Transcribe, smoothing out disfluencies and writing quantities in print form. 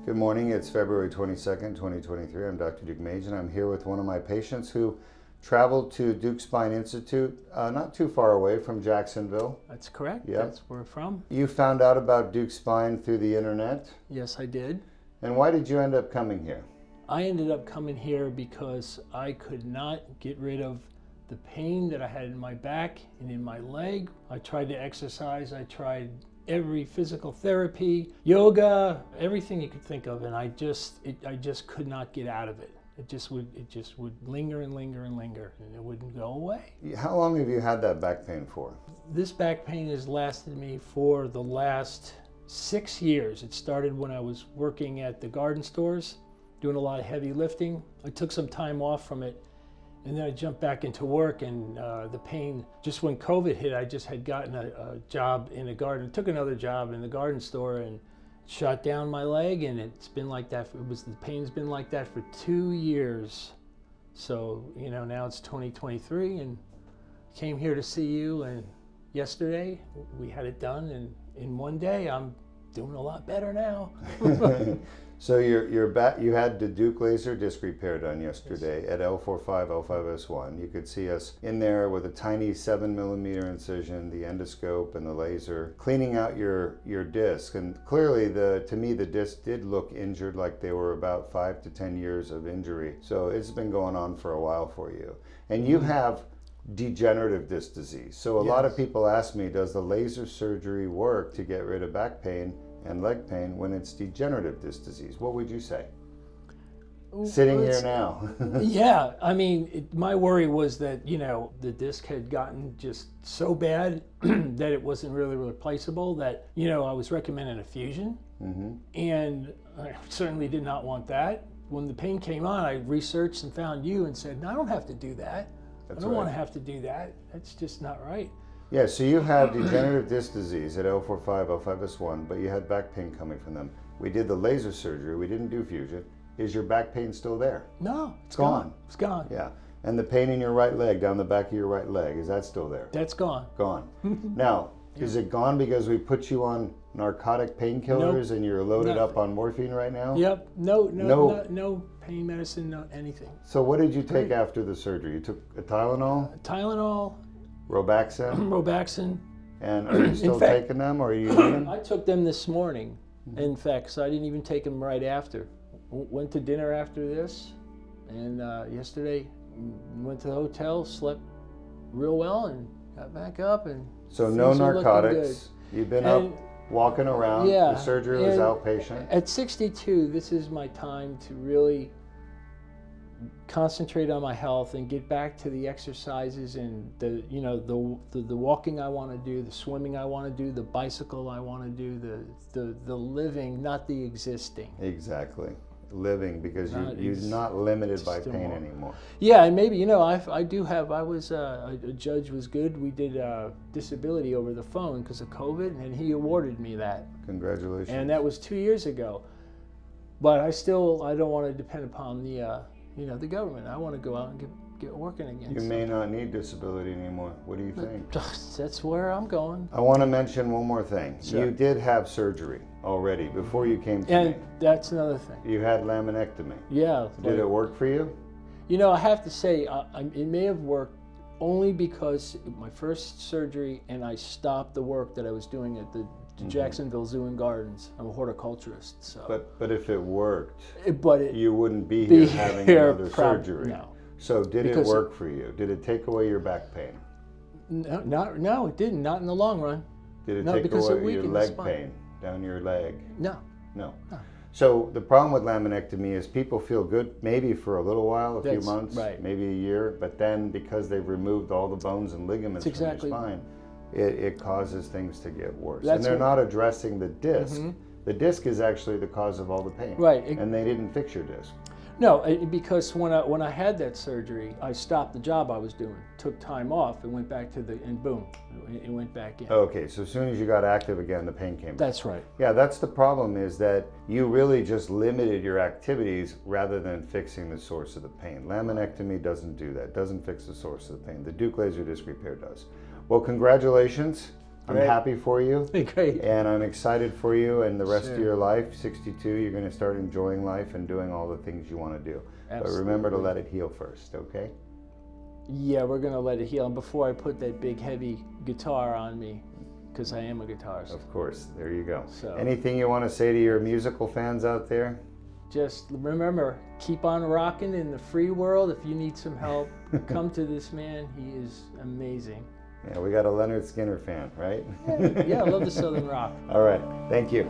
Good morning, it's February 22nd, 2023. I'm Dr. Deuk, and I'm here with one of my patients who traveled to Deuk Spine Institute, not too far away from Jacksonville. That's correct, Yep. That's where we're from. You found out about Deuk Spine through the internet? Yes, I did. And why did you end up coming here? I ended up coming here because I could not get rid of the pain that I had in my back and in my leg. I tried to exercise, I tried every physical therapy, yoga, everything you could think of, and I just could not get out of it. It just would linger and linger and linger, and it wouldn't go away. How long have you had that back pain for? This back pain has lasted me for the last 6 years. It started when I was working at the garden stores, doing a lot of heavy lifting. I took some time off from it, and then I jumped back into work, and the pain, just when COVID hit, I just had gotten a job in a garden, took another job in the garden store, and shot down my leg, and it's been like that. The pain's been like that for 2 years. So, now it's 2023, and came here to see you, and yesterday we had it done, and in one day I'm doing a lot better now. So you had the Deuk laser disc repair done yesterday at L45, L5S1. You could see us in there with a tiny 7mm incision, the endoscope and the laser, cleaning out your disc. And clearly, to me, the disc did look injured, like they were about 5 to 10 years of injury. So it's been going on for a while for you. And you have degenerative disc disease. So a lot of people ask me, does the laser surgery work to get rid of back pain and leg pain when it's degenerative disc disease? What would you say? Sitting here now. Yeah, I mean, my worry was that, the disc had gotten just so bad that it wasn't really replaceable, that, I was recommending a fusion. And I certainly did not want that. When the pain came on, I researched and found you and said, no, I don't have to do that. I don't want to have to do that. That's just not right. Yeah, so you have degenerative disc disease at L45, L5S1, but you had back pain coming from them. We did the laser surgery, we didn't do fusion. Is your back pain still there? No, it's gone. It's gone. Yeah, and the pain in your right leg, down the back of your right leg, is that still there? That's gone. Gone. Now, is it gone because we put you on narcotic painkillers and you're loaded up on morphine right now? Yep, no pain medicine, no anything. So what did you take after the surgery? You took a Tylenol? Tylenol. Robaxin. And are you still taking them, or are you using them? I took them this morning, in fact, so I didn't even take them right after. Went to dinner after this, and yesterday went to the hotel, slept real well, and got back up, and so no narcotics. You've been up walking around. Yeah, the surgery was outpatient. At 62, this is my time to really concentrate on my health and get back to the exercises and the walking I want to do, the swimming I want to do, the bicycle I want to do, the living, not the existing. Exactly. Living, because you're not limited by pain anymore. Yeah, and maybe, a judge was good. We did disability over the phone because of COVID, and he awarded me that. Congratulations. And that was 2 years ago. But I don't want to depend upon the government. I want to go out and get working again. You may not need disability anymore. What do you think? That's where I'm going. I want to mention one more thing. Sure. You did have surgery already before you came to me. And that's another thing. You had laminectomy. Yeah. Did it work for you? I have to say, it may have worked only because my first surgery, and I stopped the work that I was doing at the Jacksonville Zoo and Gardens. I'm a horticulturist, so. But if it worked, you wouldn't be here having another surgery. No. So did it work for you? Did it take away your back pain? No, it didn't. Not in the long run. Did it take away your leg pain down your leg? No. So the problem with laminectomy is people feel good maybe for a little while, a few months, maybe a year, but then because they've removed all the bones and ligaments from your spine, it causes things to get worse. And they're not addressing the disc. The disc is actually the cause of all the pain. Right. And they didn't fix your disc. No, because when I had that surgery, I stopped the job I was doing, took time off, and went back and boom, it went back in. Okay, so as soon as you got active again, the pain came back. That's right. Yeah, that's the problem, is that you really just limited your activities rather than fixing the source of the pain. Laminectomy doesn't do that, doesn't fix the source of the pain. The Deuk laser disc repair does. Well, congratulations. I'm Right. happy for you. Great. And I'm excited for you and the rest of Sure. your life. 62, you're going to start enjoying life and doing all the things you want to do. But remember to Absolutely. let it heal first, okay? Yeah, we're gonna let it heal. And before I put that big heavy guitar on me, because I am a guitarist. Of course. There you go. So- Anything you want to say to your musical fans out there? Just remember, keep on rocking in the free world. If you need some help, come to this man. He is amazing. Yeah, we got a Leonard Skinner fan, right? Yeah, I love the Southern rock. All right. Thank you.